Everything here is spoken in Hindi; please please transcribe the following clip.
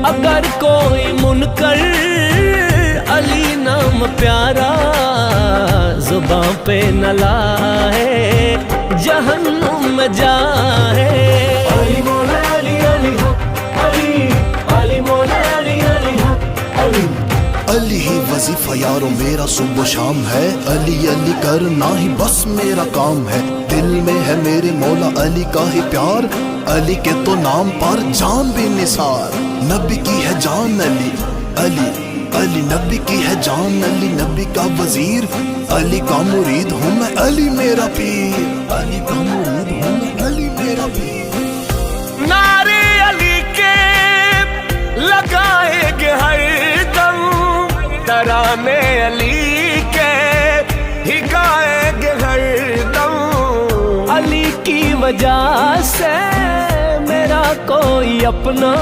अगर कोई मुनकर अली नाम प्यारा जुबां पे न लाए जहन्नुम में जाए। अली मौला अली अली हो अली, अली मौला अली अली हो अली। अली ही वजीफा यारो मेरा सुबह शाम है, अली अली करना ही बस मेरा काम है। दिल में है मेरे मौला अली का ही प्यार, अली के तो नाम पर जान भी निसार। नबी की है जान अली अली अली, नबी की है जान अली, नबी का वजीर, अली का मुरीद हूँ मैं, अली मेरा पीर, अली का मुरीद हूँ मैं, अली मेरा पीर। नारे अली के लगाएंगे हर दम, तराने अली के ही गाएंगे हर दम। अली की वजह से मेरा कोई अपना